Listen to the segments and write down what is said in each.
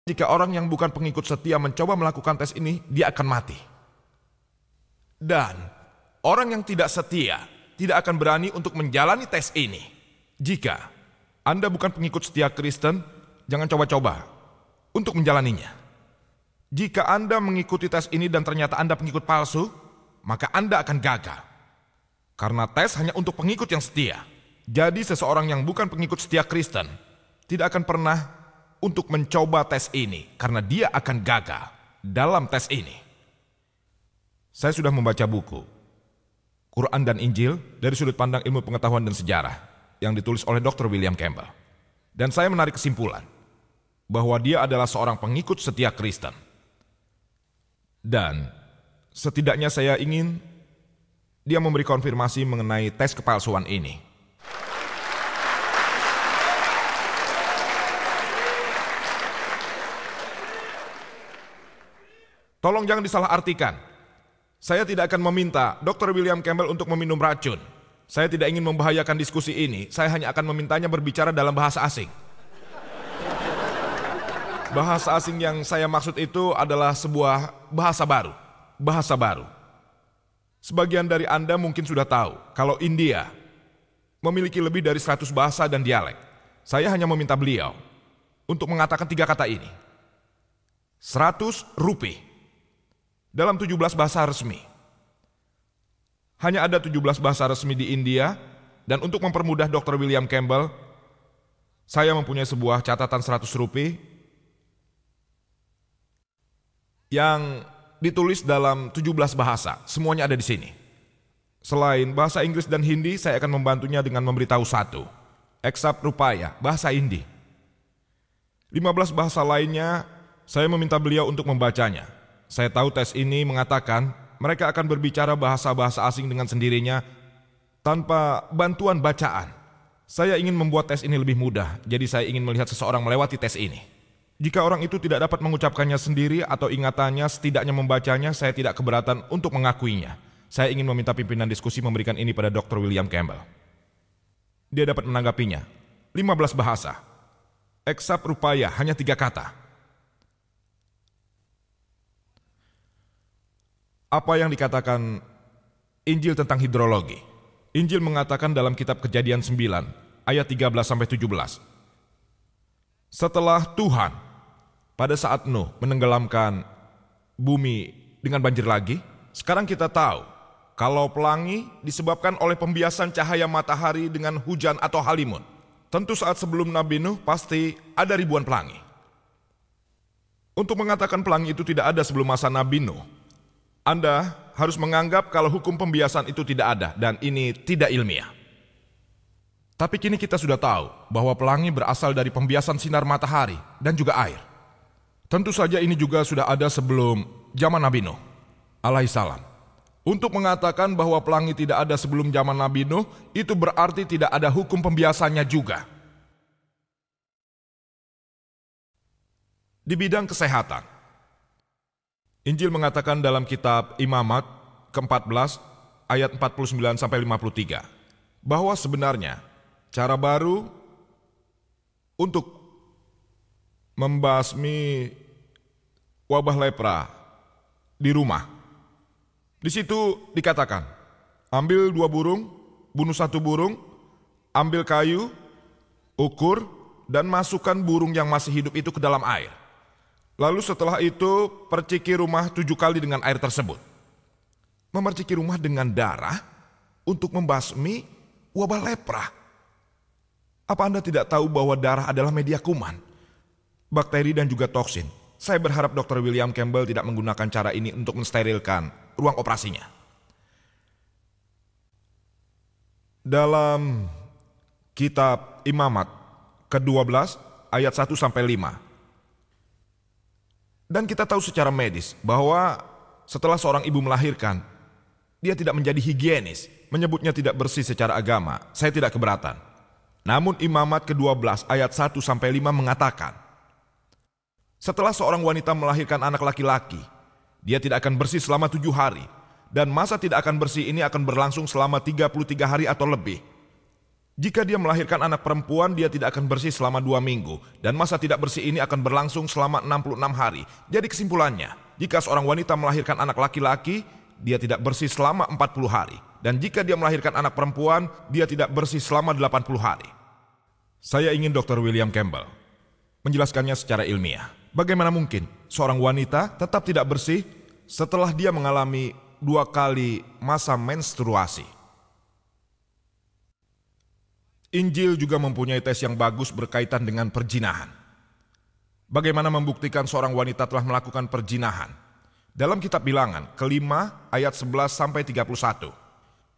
jika orang yang bukan pengikut setia mencoba melakukan tes ini, dia akan mati. Dan orang yang tidak setia tidak akan berani untuk menjalani tes ini. Jika Anda bukan pengikut setia Kristen, jangan coba-coba untuk menjalaninya. Jika Anda mengikuti tes ini dan ternyata Anda pengikut palsu, maka Anda akan gagal. Karena tes hanya untuk pengikut yang setia. Jadi seseorang yang bukan pengikut setia Kristen tidak akan pernah untuk mencoba tes ini karena dia akan gagal dalam tes ini. Saya sudah membaca buku Quran dan Injil dari sudut pandang ilmu pengetahuan dan sejarah yang ditulis oleh Dr. William Campbell. Dan saya menarik kesimpulan bahwa dia adalah seorang pengikut setia Kristen. Dan setidaknya saya ingin dia memberi konfirmasi mengenai tes kepalsuan ini. Tolong jangan disalahartikan. Saya tidak akan meminta Dr. William Campbell untuk meminum racun. Saya tidak ingin membahayakan diskusi ini. Saya hanya akan memintanya berbicara dalam bahasa asing. Bahasa asing yang saya maksud itu adalah sebuah bahasa baru. Bahasa baru. Sebagian dari Anda mungkin sudah tahu kalau India memiliki lebih dari 100 bahasa dan dialek. Saya hanya meminta beliau untuk mengatakan 3 kata ini. 100 rupiah. Dalam 17 bahasa resmi. Hanya ada 17 bahasa resmi di India, dan untuk mempermudah Dr. William Campbell, saya mempunyai sebuah catatan 100 rupiah yang ditulis dalam 17 bahasa. Semuanya ada di sini. Selain bahasa Inggris dan Hindi, saya akan membantunya dengan memberitahu 1. Eksap rupaya, bahasa Hindi. 15 bahasa lainnya, saya meminta beliau untuk membacanya. Saya tahu tes ini mengatakan mereka akan berbicara bahasa-bahasa asing dengan sendirinya tanpa bantuan bacaan. Saya ingin membuat tes ini lebih mudah, jadi saya ingin melihat seseorang melewati tes ini. Jika orang itu tidak dapat mengucapkannya sendiri atau ingatannya setidaknya membacanya, saya tidak keberatan untuk mengakuinya. Saya ingin meminta pimpinan diskusi memberikan ini pada Dr. William Campbell. Dia dapat menanggapinya. 15 bahasa. Eksap rupaya hanya 3 kata. Apa yang dikatakan Injil tentang hidrologi? Injil mengatakan dalam kitab Kejadian 9, ayat 13-17. Setelah Tuhan, pada saat Nuh menenggelamkan bumi dengan banjir lagi, sekarang kita tahu kalau pelangi disebabkan oleh pembiasan cahaya matahari dengan hujan atau halimun. Tentu saat sebelum Nabi Nuh pasti ada ribuan pelangi. Untuk mengatakan pelangi itu tidak ada sebelum masa Nabi Nuh, Anda harus menganggap kalau hukum pembiasan itu tidak ada dan ini tidak ilmiah. Tapi kini kita sudah tahu bahwa pelangi berasal dari pembiasan sinar matahari dan juga air. Tentu saja ini juga sudah ada sebelum zaman Nabi Nuh alaihissalam. Untuk mengatakan bahwa pelangi tidak ada sebelum zaman Nabi Nuh, itu berarti tidak ada hukum pembiasannya juga. Di bidang kesehatan, Injil mengatakan dalam kitab Imamat ke-14 ayat 49-53 bahwa sebenarnya cara baru untuk membasmi wabah lepra di rumah. Di situ dikatakan, ambil 2 burung, bunuh 1 burung, ambil kayu, ukur, dan masukkan burung yang masih hidup itu ke dalam air. Lalu setelah itu perciki rumah 7 kali dengan air tersebut. Memerciki rumah dengan darah untuk membasmi wabah lepra. Apa Anda tidak tahu bahwa darah adalah media kuman, bakteri dan juga toksin? Saya berharap Dr. William Campbell tidak menggunakan cara ini untuk mensterilkan ruang operasinya. Dalam kitab Imamat ke-12 ayat 1-5. Dan kita tahu secara medis bahwa setelah seorang ibu melahirkan, dia tidak menjadi higienis, menyebutnya tidak bersih secara agama. Saya tidak keberatan. Namun Imamat ke-12 ayat 1-5 mengatakan, setelah seorang wanita melahirkan anak laki-laki, dia tidak akan bersih selama 7 hari, dan masa tidak akan bersih ini akan berlangsung selama 33 hari atau lebih. Jika dia melahirkan anak perempuan, dia tidak akan bersih selama 2 minggu, dan masa tidak bersih ini akan berlangsung selama 66 hari. Jadi kesimpulannya, jika seorang wanita melahirkan anak laki-laki, dia tidak bersih selama 40 hari. Dan jika dia melahirkan anak perempuan, dia tidak bersih selama 80 hari. Saya ingin Dr. William Campbell menjelaskannya secara ilmiah. Bagaimana mungkin seorang wanita tetap tidak bersih setelah dia mengalami 2 kali masa menstruasi? Injil juga mempunyai tes yang bagus berkaitan dengan perzinahan. Bagaimana membuktikan seorang wanita telah melakukan perzinahan? Dalam kitab Bilangan, ke-5 ayat 11-31.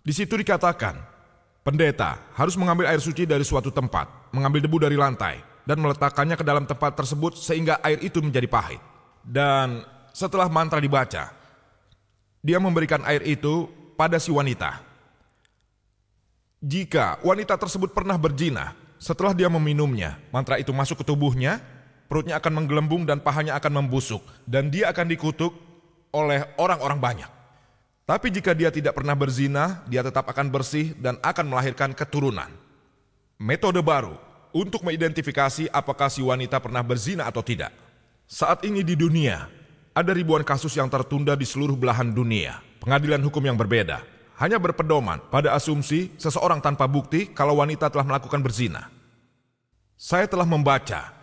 Di situ dikatakan, pendeta harus mengambil air suci dari suatu tempat, mengambil debu dari lantai, dan meletakkannya ke dalam tempat tersebut sehingga air itu menjadi pahit. Dan setelah mantra dibaca, dia memberikan air itu pada si wanita. Jika wanita tersebut pernah berzina, setelah dia meminumnya, mantra itu masuk ke tubuhnya, perutnya akan menggelembung dan pahanya akan membusuk, dan dia akan dikutuk oleh orang-orang banyak. Tapi jika dia tidak pernah berzina, dia tetap akan bersih dan akan melahirkan keturunan. Metode baru untuk mengidentifikasi apakah si wanita pernah berzina atau tidak. Saat ini di dunia, ada ribuan kasus yang tertunda di seluruh belahan dunia. Pengadilan hukum yang berbeda hanya berpedoman pada asumsi seseorang tanpa bukti kalau wanita telah melakukan berzina. Saya telah membaca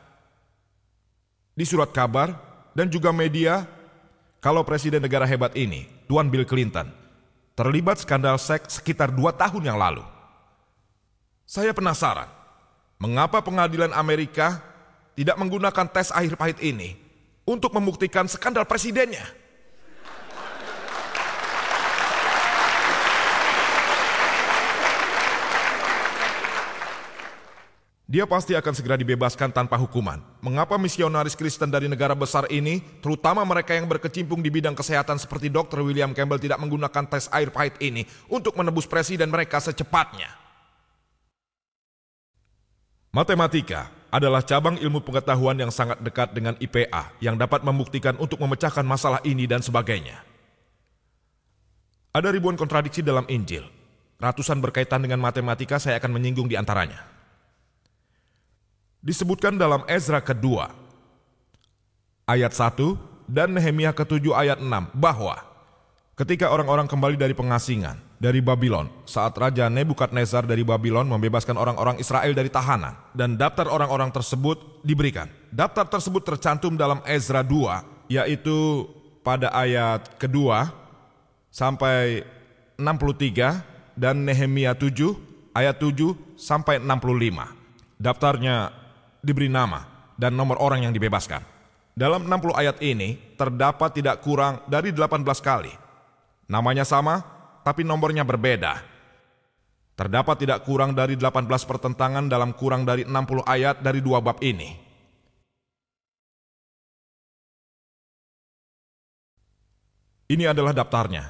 di surat kabar dan juga media kalau presiden negara hebat ini, Tuan Bill Clinton, terlibat skandal seks sekitar 2 tahun yang lalu. Saya penasaran, mengapa pengadilan Amerika tidak menggunakan tes air pahit ini untuk membuktikan skandal presidennya? Dia pasti akan segera dibebaskan tanpa hukuman. Mengapa misionaris Kristen dari negara besar ini, terutama mereka yang berkecimpung di bidang kesehatan seperti Dr. William Campbell, tidak menggunakan tes air pahit ini untuk menebus presiden mereka secepatnya? Matematika adalah cabang ilmu pengetahuan yang sangat dekat dengan IPA yang dapat membuktikan untuk memecahkan masalah ini dan sebagainya. Ada ribuan kontradiksi dalam Injil. Ratusan berkaitan dengan matematika, saya akan menyinggung di antaranya. Disebutkan dalam Ezra kedua ayat 1 dan Nehemia ke-7 ayat 6 bahwa ketika orang-orang kembali dari pengasingan dari Babylon, saat Raja Nebukadnezar dari Babylon membebaskan orang-orang Israel dari tahanan, dan daftar orang-orang tersebut diberikan. Daftar tersebut tercantum dalam Ezra 2, yaitu pada ayat kedua sampai 63, dan Nehemia 7 ayat 7 sampai 65. Daftarnya diberi nama dan nomor orang yang dibebaskan. Dalam 60 ayat ini terdapat tidak kurang dari 18 kali. Namanya sama, tapi nomornya berbeda. Terdapat tidak kurang dari 18 pertentangan dalam kurang dari 60 ayat dari 2 bab ini. Ini adalah daftarnya.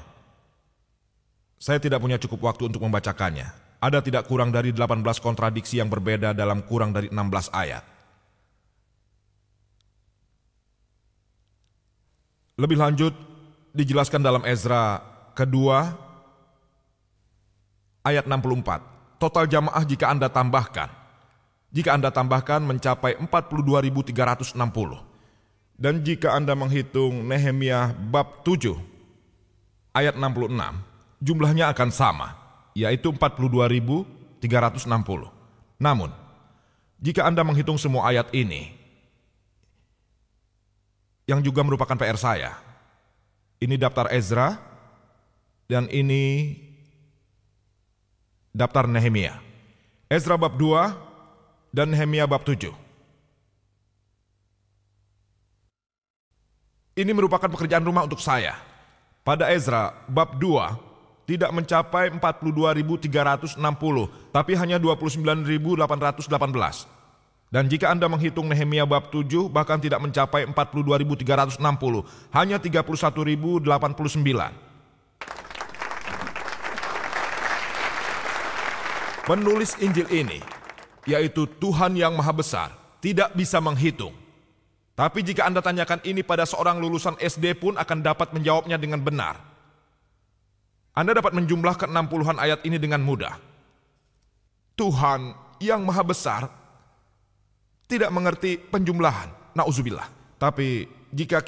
Saya tidak punya cukup waktu untuk membacakannya. Ada tidak kurang dari 18 kontradiksi yang berbeda dalam kurang dari 16 ayat. Lebih lanjut, dijelaskan dalam Ezra kedua ayat 64. Total jamaah jika Anda tambahkan mencapai 42.360. Dan jika Anda menghitung Nehemia bab 7 ayat 66, jumlahnya akan sama, yaitu 42.360. Namun, jika Anda menghitung semua ayat ini, yang juga merupakan PR saya, ini daftar Ezra, dan ini daftar Nehemia. Ezra bab 2 dan Nehemia bab 7. Ini merupakan pekerjaan rumah untuk saya. Pada Ezra bab 2, tidak mencapai 42.360, tapi hanya 29.818. Dan jika Anda menghitung Nehemia bab 7, bahkan tidak mencapai 42.360, hanya 31.089. Penulis Injil ini, yaitu Tuhan yang Maha Besar, tidak bisa menghitung. Tapi jika Anda tanyakan ini pada seorang lulusan SD pun akan dapat menjawabnya dengan benar. Anda dapat menjumlahkan 60-an ayat ini dengan mudah. Tuhan yang maha besar tidak mengerti penjumlahan. Nauzubillah. Tapi jika kita